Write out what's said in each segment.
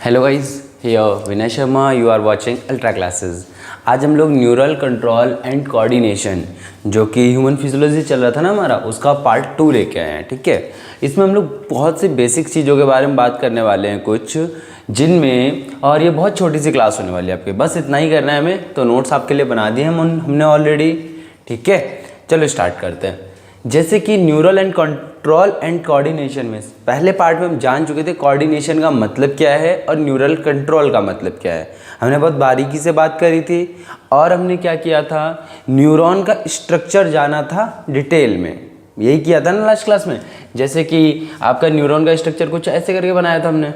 Hello guys, here Vinay Sharma, you are watching ultra classes. आज हम लोग न्यूरल कंट्रोल एंड कोऑर्डिनेशन, जो कि ह्यूमन फिजियोलॉजी चल रहा था ना हमारा, उसका पार्ट 2 लेके आए हैं। ठीक है, इसमें हम लोग बहुत सी बेसिक चीज़ों के बारे में बात करने वाले हैं कुछ, जिनमें, और ये बहुत छोटी सी क्लास होने वाली है आपके, बस इतना ही करना है हमें। तो नोट्स आपके लिए बना दिए हमने ऑलरेडी। ठीक है, चलो स्टार्ट करते हैं। जैसे कि neural and control and coordination में पहले पार्ट में हम जान चुके थे कोऑर्डिनेशन का मतलब क्या है और न्यूरल कंट्रोल का मतलब क्या है। हमने बहुत बारीकी से बात करी थी और हमने क्या किया था, न्यूरॉन का स्ट्रक्चर जाना था डिटेल में। यही किया था ना लास्ट क्लास में। जैसे कि आपका न्यूरॉन का स्ट्रक्चर कुछ ऐसे करके बनाया था हमने,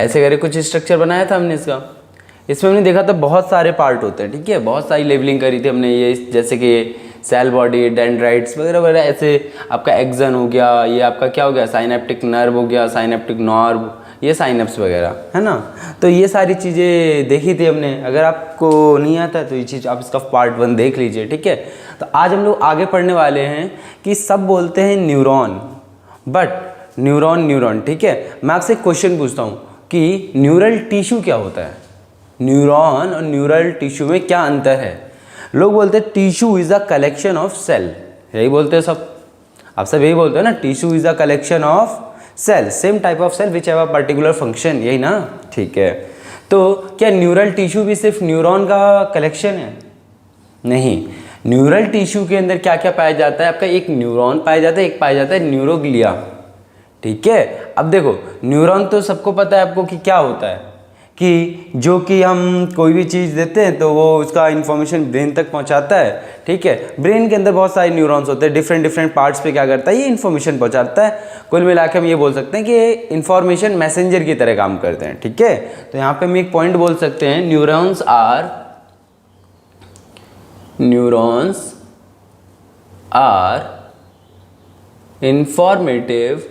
ऐसे करके कुछ स्ट्रक्चर बनाया था हमने इसका। इसमें हमने देखा था बहुत सारे पार्ट होते हैं। ठीक है, बहुत सारी लेवलिंग करी थी हमने, ये जैसे कि सेल बॉडी, डेंड्राइट्स वगैरह वगैरह। ऐसे आपका एक्सन हो गया, ये आपका क्या हो गया, साइनेप्टिक नर्व हो गया, साइनेप्टिक नर्व, ये साइनप्स वगैरह है ना। तो ये सारी चीज़ें देखी थी हमने। अगर आपको नहीं आता है तो ये चीज़ आप इसका पार्ट 1 देख लीजिए। ठीक है, तो आज हम लोग आगे पढ़ने वाले हैं कि सब बोलते हैं न्यूरॉन, बट न्यूरॉन। ठीक है, मैं आपसे एक क्वेश्चन पूछता हूँ कि न्यूरल टिश्यू क्या होता है। न्यूरॉन और न्यूरल टिश्यू में क्या अंतर है। लोग बोलते हैं tissue is a collection of cell, यही बोलते हैं सब, आप सब यही बोलते हैं ना, tissue is a collection of cell, same type of cell which have a particular function, यही ना। ठीक है, तो क्या न्यूरल टिश्यू भी सिर्फ न्यूरॉन का कलेक्शन है? नहीं, न्यूरल टिश्यू के अंदर क्या क्या पाया जाता है। आपका एक न्यूरॉन पाया जाता है, एक पाया जाता है न्यूरोग्लिया। ठीक है, अब देखो न्यूरॉन तो सबको पता है आपको कि क्या होता है, कि जो कि हम कोई भी चीज़ देते हैं तो वो उसका इन्फॉर्मेशन ब्रेन तक पहुंचाता है। ठीक है, ब्रेन के अंदर बहुत सारे न्यूरॉन्स होते हैं, डिफरेंट पार्ट्स पे क्या करता है, ये इन्फॉर्मेशन पहुंचाता है। कुल मिला के हम ये बोल सकते हैं कि इन्फॉर्मेशन मैसेंजर की तरह काम करते हैं। ठीक है, तो यहाँ पे हम एक पॉइंट बोल सकते हैं, न्यूरॉन्स आर इंफॉर्मेटिव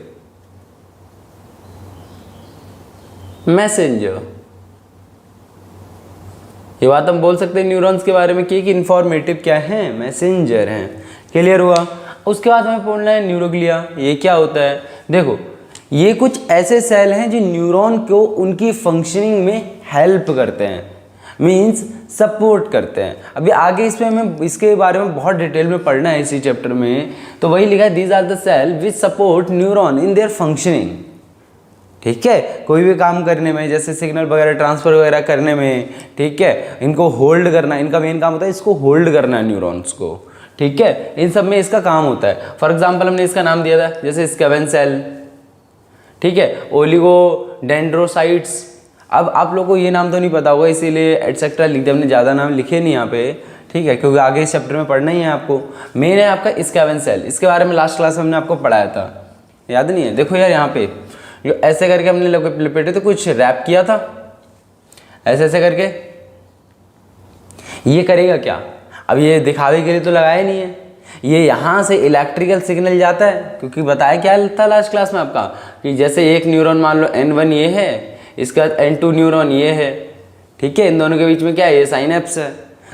मैसेंजर। ये बात हम बोल सकते हैं न्यूरॉन्स के बारे में कि इन्फॉर्मेटिव क्या है, मैसेंजर हैं। क्लियर हुआ। उसके बाद हमें बोलना है न्यूरोग्लिया। ये क्या होता है, देखो ये कुछ ऐसे सेल हैं जो न्यूरॉन को उनकी फंक्शनिंग में हेल्प करते हैं, मींस सपोर्ट करते हैं। अभी आगे इसमें हमें इसके बारे में बहुत डिटेल में पढ़ना है इसी चैप्टर में। तो वही लिखा है, these are the cell which support neuron in their functioning. ठीक है, कोई भी काम करने में, जैसे सिग्नल वगैरह ट्रांसफर वगैरह करने में, ठीक है, इनको होल्ड करना, इनका मेन काम होता है, इसको होल्ड करना है न्यूरॉन्स को। ठीक है, इन सब में इसका काम होता है। फॉर एग्जांपल हमने इसका नाम दिया था, जैसे स्कैवेन सेल, ठीक है, ओलिगोडेंड्रोसाइट्स। अब आप लोगों को ये नाम तो नहीं पता होगा, इसीलिए एटसेट्रा लिख दिया हमने, ज़्यादा नाम लिखे नहीं यहाँ पे। ठीक है, क्योंकि आगे इस चैप्टर में पढ़ना ही है आपको। मेन है आपका स्कैवेन सेल, इसके बारे में लास्ट क्लास में हमने आपको पढ़ाया था, याद नहीं है? देखो यार, यहाँ पे जो ऐसे करके हमने लपेटे तो कुछ रैप किया था, ऐसे ऐसे करके। ये करेगा क्या, अब ये दिखावे के लिए तो लगाया नहीं है। ये यहाँ से इलेक्ट्रिकल सिग्नल जाता है, क्योंकि बताया क्या था लास्ट क्लास में आपका, कि जैसे एक न्यूरॉन मान लो N1 ये है, इसका N2 न्यूरॉन ये है। ठीक है, इन दोनों के बीच में क्या है, ये साइनेप्स है।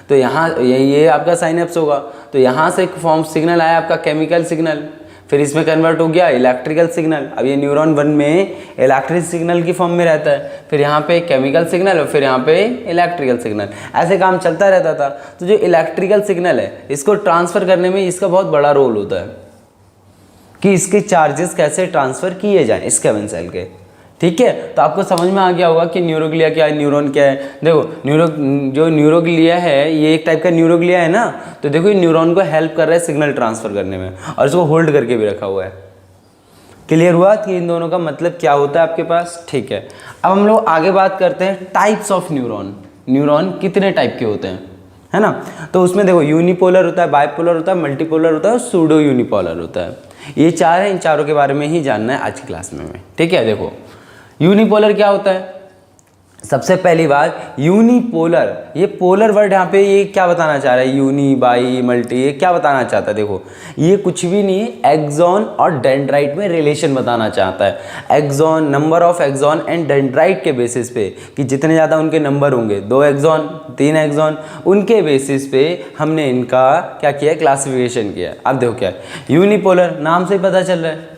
तो यहाँ ये आपका साइनेप्स होगा, तो यहाँ से एक फॉर्म सिग्नल आया आपका, केमिकल सिग्नल, फिर इसमें कन्वर्ट हो गया इलेक्ट्रिकल सिग्नल। अब ये न्यूरॉन 1 में इलेक्ट्रिक सिग्नल की फॉर्म में रहता है, फिर यहाँ पे केमिकल सिग्नल और फिर यहाँ पे इलेक्ट्रिकल सिग्नल, ऐसे काम चलता रहता था। तो जो इलेक्ट्रिकल सिग्नल है, इसको ट्रांसफ़र करने में इसका बहुत बड़ा रोल होता है, कि इसके चार्जेस कैसे ट्रांसफ़र किए जाएँ स्कैवेन सेल के। ठीक है, तो आपको समझ में आ गया होगा कि न्यूरोग्लिया क्या है, न्यूरॉन क्या है। देखो जो न्यूरोग्लिया है, ये एक टाइप का न्यूरोग्लिया है ना, तो देखो ये न्यूरॉन को हेल्प कर रहा है सिग्नल ट्रांसफर करने में, और इसको होल्ड करके भी रखा हुआ है। क्लियर हुआ कि इन दोनों का मतलब क्या होता है आपके पास। ठीक है, अब हम लोग आगे बात करते हैं टाइप्स ऑफ न्यूरॉन। न्यूरॉन कितने टाइप के होते हैं, है ना। तो उसमें देखो यूनिपोलर होता है, बाइपोलर होता है, मल्टीपोलर होता है और सूडो यूनिपोलर होता है। ये चार है, इन चारों के बारे में ही जानना है आज की क्लास में हमें। ठीक है, देखो यूनिपोलर क्या होता है। सबसे पहली बात, यूनिपोलर, ये पोलर वर्ड यहाँ पे ये क्या बताना चाह रहा है, यूनी, बाई, मल्टी, ये क्या बताना चाहता है। देखो ये कुछ भी नहीं, एक्सॉन और डेंड्राइट में रिलेशन बताना चाहता है। Axon, number of axon and dendrite के बेसिस पे, कि जितने ज़्यादा उनके नंबर होंगे, 2 एक्सॉन 3 एक्सॉन, उनके बेसिस पे हमने इनका क्या किया, क्लासिफिकेशन किया। अब देखो क्या है, यूनिपोलर नाम से पता चल रहा है,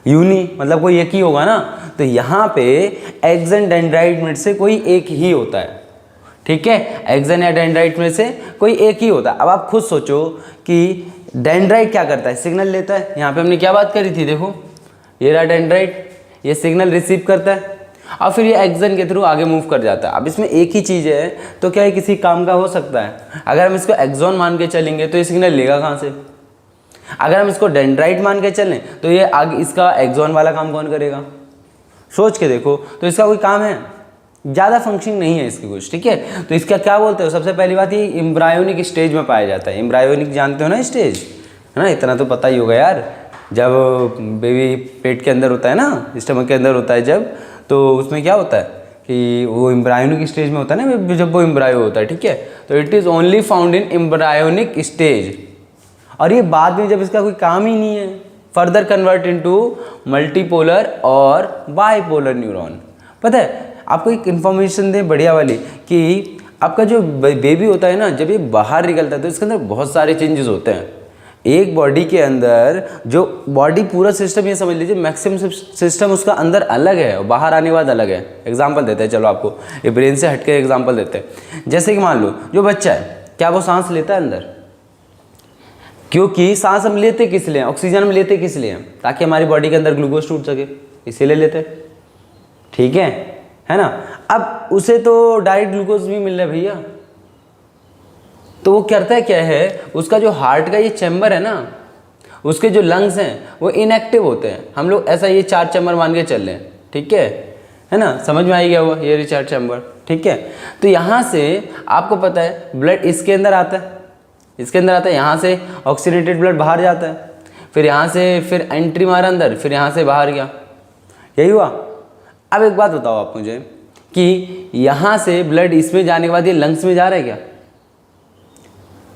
यूनी मतलब कोई एक ही होगा ना, तो यहाँ पे एक्सन डेंड्राइट में से कोई एक ही होता है, ठीक है, एक्सन या डेंड्राइट में से कोई एक ही होता है। अब आप खुद सोचो कि डेंड्राइट क्या करता है, सिग्नल लेता है। यहाँ पे हमने क्या बात करी थी, देखो ये रहा डेंड्राइट, ये सिग्नल रिसीव करता है और फिर ये एक्सन के थ्रू आगे मूव कर जाता है। अब इसमें एक ही चीज़ है तो क्या ये किसी काम का हो सकता है? अगर हम इसको एक्सॉन मान के चलेंगे तो ये सिग्नल लेगा कहाँ से? अगर हम इसको डेंड्राइट मान के चलें तो ये आगे इसका एक्सॉन वाला काम कौन करेगा? सोच के देखो, तो इसका कोई काम है? ज़्यादा फंक्शनिंग नहीं है इसकी कुछ, ठीक है। तो इसका क्या बोलते हो, सबसे पहली बात ये एम्ब्रायोनिक स्टेज में पाया जाता है। एम्ब्रायोनिक जानते हो ना स्टेज, है ना, इतना तो पता ही होगा यार। जब बेबी पेट के अंदर होता है ना, स्टमक के अंदर होता है जब, तो उसमें क्या होता है कि वो एम्ब्रायोनिक स्टेज में होता है ना, जब वो एम्ब्रायो होता है, ठीक है। तो it is only found in embryonic stage. और ये बाद में जब इसका कोई काम ही नहीं है, फर्दर कन्वर्ट इनटू मल्टीपोलर और बाइपोलर न्यूरॉन। पता है आपको एक इन्फॉर्मेशन दे बढ़िया वाली कि आपका जो बेबी होता है ना, जब ये बाहर निकलता है तो इसके अंदर बहुत सारे चेंजेस होते हैं। एक बॉडी के अंदर जो बॉडी पूरा सिस्टम, ये समझ लीजिए मैक्सिमम सिस्टम उसका अंदर अलग है और बाहर आने के बाद अलग है। एग्जांपल देते हैं, चलो आपको ये ब्रेन से हटके एग्जांपल देते हैं। जैसे कि मान लो जो बच्चा है, क्या वो सांस लेता है अंदर? क्योंकि सांस हम लेते किस लिए, ऑक्सीजन हम लेते किस लिए? ताकि हमारी बॉडी के अंदर ग्लूकोज टूट सके, इसीलिए लेते, ठीक है ना। अब उसे तो डायरेक्ट ग्लूकोज भी मिल रहा है भैया, तो वो करता है क्या है, उसका जो हार्ट का ये चैम्बर है ना, उसके जो लंग्स हैं वो इनएक्टिव होते हैं। हम लोग ऐसा ये 4 चैम्बर मान के चल रहे हैं, ठीक है ना, समझ में आ गया हुआ ये 4 चैम्बर, ठीक है। तो यहाँ से आपको पता है ब्लड इसके अंदर आता है, इसके अंदर आता है, यहाँ से ऑक्सीडेटेड ब्लड बाहर जाता है, फिर यहाँ से फिर एंट्री मारा अंदर, फिर यहाँ से बाहर गया, यही हुआ। अब एक बात बताओ आप मुझे कि यहाँ से ब्लड इसमें जाने के बाद ये लंग्स में जा रहा है क्या?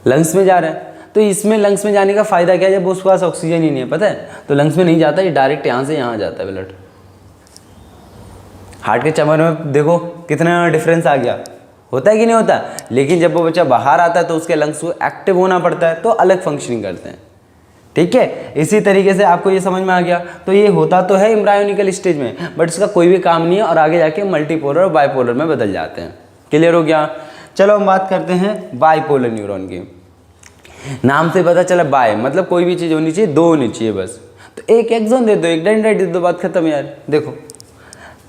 लंग्स में जा रहा है, तो इसमें लंग्स में जाने का फ़ायदा क्या है, जब उसके पास ऑक्सीजन ही नहीं है, पता है, तो लंग्स में नहीं जाता, ये डायरेक्ट यहाँ से यहाँ जाता है ब्लड। हार्ट के चैम्बर में देखो कितना डिफरेंस आ गया, होता है कि नहीं होता? लेकिन जब वो बच्चा बाहर आता है तो उसके लंग्स को एक्टिव होना पड़ता है, तो अलग फंक्शनिंग करते हैं, ठीक है। इसी तरीके से आपको ये समझ में आ गया। तो ये होता तो है एम्ब्रायोनिकल स्टेज में, बट इसका कोई भी काम नहीं है और आगे जाके मल्टीपोलर और बाइपोलर में बदल जाते हैं। क्लियर हो गया? चलो हम बात करते हैं बाइपोलर न्यूरॉन की। नाम से पता चला बाय मतलब कोई भी चीज़ होनी चाहिए, 2 होनी चाहिए बस। तो एक एक्सॉन दे दो, एक डेंड्राइट दे दो, बात खत्म यार। देखो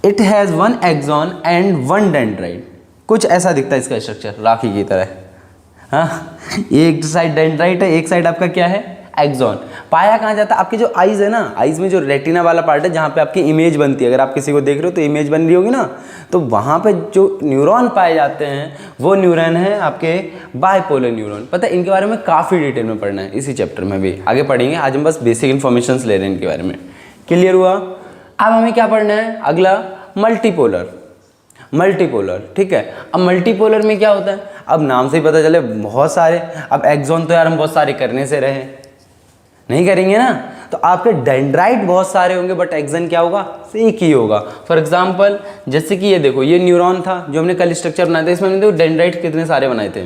it has 1 axon and 1 dendrite, कुछ ऐसा दिखता है इसका स्ट्रक्चर, राखी की तरह। हाँ, एक साइड डेंड्राइट है, एक साइड आपका क्या है, एक्सॉन। पाया कहाँ जाता है? आपकी जो आइज़ है ना, आइज़ में जो रेटिना वाला पार्ट है जहाँ पे आपकी इमेज बनती है, अगर आप किसी को देख रहे हो तो इमेज बन रही होगी ना, तो वहाँ पे जो न्यूरॉन पाए जाते हैं वो न्यूरॉन है आपके बाइपोलर न्यूरॉन। पता है इनके बारे में काफ़ी डिटेल में पढ़ना है, इसी चैप्टर में भी आगे पढ़ेंगे। आज हम बस बेसिक इन्फॉर्मेशन ले रहे हैं इनके बारे में। क्लियर हुआ? अब हमें क्या पढ़ना है अगला, मल्टीपोलर। मल्टीपोलर, ठीक है। अब मल्टीपोलर में क्या होता है, अब नाम से ही पता चले बहुत सारे। अब एक्सॉन तो यार हम बहुत सारे करने से रहे, नहीं करेंगे ना, तो आपके डेंड्राइट बहुत सारे होंगे बट एक्सॉन क्या होगा, एक ही होगा। फॉर एग्जांपल जैसे कि ये देखो, ये न्यूरॉन था जो हमने कल स्ट्रक्चर बनाए थे, इसमें हमने देखो डेंड्राइट कितने सारे बनाए थे,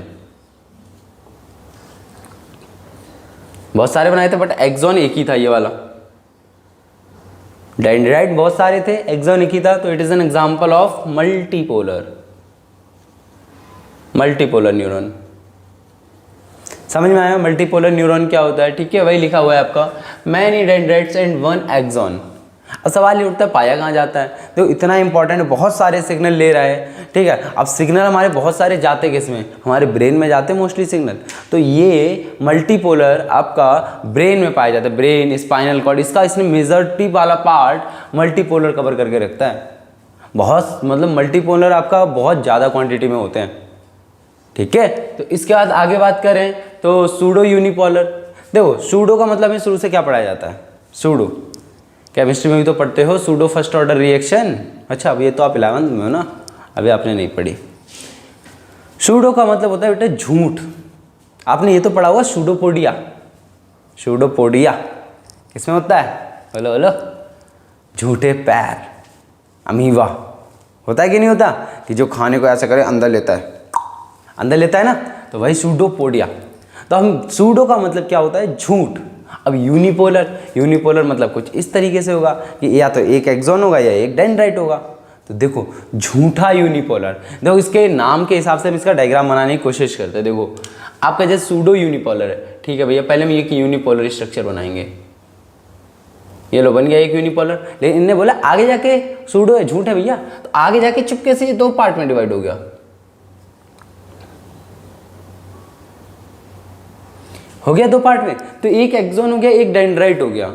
बहुत सारे बनाए थे, बट एक्सॉन एक ही था, ये वाला डेंड्राइट बहुत सारे थे, एक्सॉन एक ही था। तो it is an example of multipolar, multipolar neuron. समझ में आया मल्टीपोलर न्यूरॉन क्या होता है? ठीक है, वही लिखा हुआ है आपका, मैनी डेंड्राइट्स एंड 1 एक्सॉन। अब सवाल ये उठता है पाया कहाँ जाता है? तो इतना इंपॉर्टेंट है, बहुत सारे सिग्नल ले रहा है, ठीक है। अब सिग्नल हमारे बहुत सारे जाते किस में, हमारे ब्रेन में जाते हैं मोस्टली सिग्नल। तो ये मल्टीपोलर आपका ब्रेन में पाया जाता है, ब्रेन, स्पाइनल कॉर्ड, इसका इसने मेजॉरिटी वाला पार्ट मल्टीपोलर कवर करके रखता है। बहुत मतलब मल्टीपोलर आपका बहुत ज़्यादा क्वान्टिटी में होते हैं, ठीक है। तो इसके बाद आगे बात करें तो सूडो यूनिपोलर। देखो सूडो का मतलब है, शुरू से क्या पढ़ाया जाता है, सूडो केमिस्ट्री में भी तो पढ़ते हो, सूडो फर्स्ट ऑर्डर रिएक्शन। अच्छा अब ये तो आप 11th में हो ना, अभी आपने नहीं पढ़ी। सूडो का मतलब होता है बेटा झूठ। आपने ये तो पढ़ा होगा सूडोपोडिया, सूडोपोडिया किसमें होता है, बोलो बोलो, झूठे पैर, अमीबा होता है कि नहीं होता, कि जो खाने को ऐसा करे अंदर लेता है, अंदर लेता है ना, तो वही सूडोपोडिया। तो हम सूडो का मतलब क्या होता है, झूठ। अब यूनिपोलर मतलब कुछ इस तरीके से होगा कि या तो एक एक्सॉन होगा या एक डेंड्राइट होगा। तो देखो झूठा यूनिपोलर, देखो इसके नाम के हिसाब से हम इसका डायग्राम बनाने की कोशिश करते हैं। देखो आपका जैसे सूडो यूनिपोलर है, ठीक है भैया, पहले हम एक यूनिपोलर स्ट्रक्चर बनाएंगे। ये लो बन गया एक यूनिपोलर, लेकिन इनने बोला आगे जाके सूडो है, झूठ है भैया, तो आगे जाके चुपके से ये दो पार्ट में डिवाइड हो गया। दो पार्ट में, तो एक एक्सॉन हो गया, एक डेंड्राइट हो गया।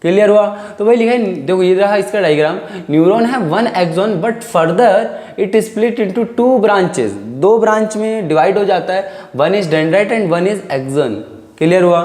क्लियर हुआ? तो वही लिखा है, देखो ये रहा इसका डायग्राम। न्यूरॉन है one axon but further it split into two branches, दो ब्रांच में डिवाइड हो जाता है, one is dendrite and one is axon. Clear हुआ?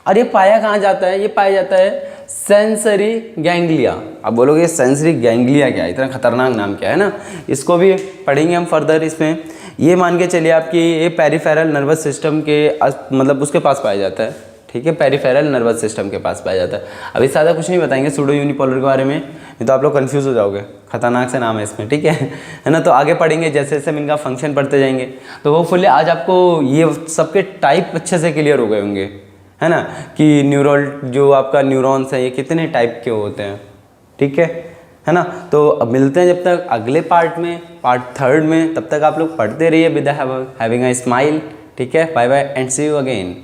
और ये पाया कहाँ जाता है? ये पाया जाता है सेंसरी गैंग्लिया। अब बोलोगे सेंसरी गैंग्लिया क्या है, इतना खतरनाक नाम क्या है ना, इसको भी पढ़ेंगे हम फर्दर। इसमें ये मान के चलिए आपकी ये पेरिफेरल नर्वस सिस्टम के मतलब उसके पास पाया जाता है, ठीक है, पेरिफेरल नर्वस सिस्टम के पास पाया जाता है। अभी ज़्यादा कुछ नहीं बताएंगे सूडो यूनिपोलर के बारे में, नहीं तो आप लोग कंफ्यूज हो जाओगे, खतरनाक से नाम है इसमें, ठीक है ना। तो आगे पढ़ेंगे जैसे जैसे हम इनका फंक्शन पढ़ते जाएंगे, तो वो फुल्ली आज आपको ये सबके टाइप अच्छे से क्लियर हो गए होंगे, है ना, कि न्यूरल जो आपका न्यूरॉन्स है ये कितने टाइप के होते हैं, ठीक है ना। तो अब मिलते हैं जब तक अगले पार्ट में, पार्ट 3 में, तब तक आप लोग पढ़ते रहिए विद हैविंग अ स्माइल, ठीक है। Bye bye and see you again.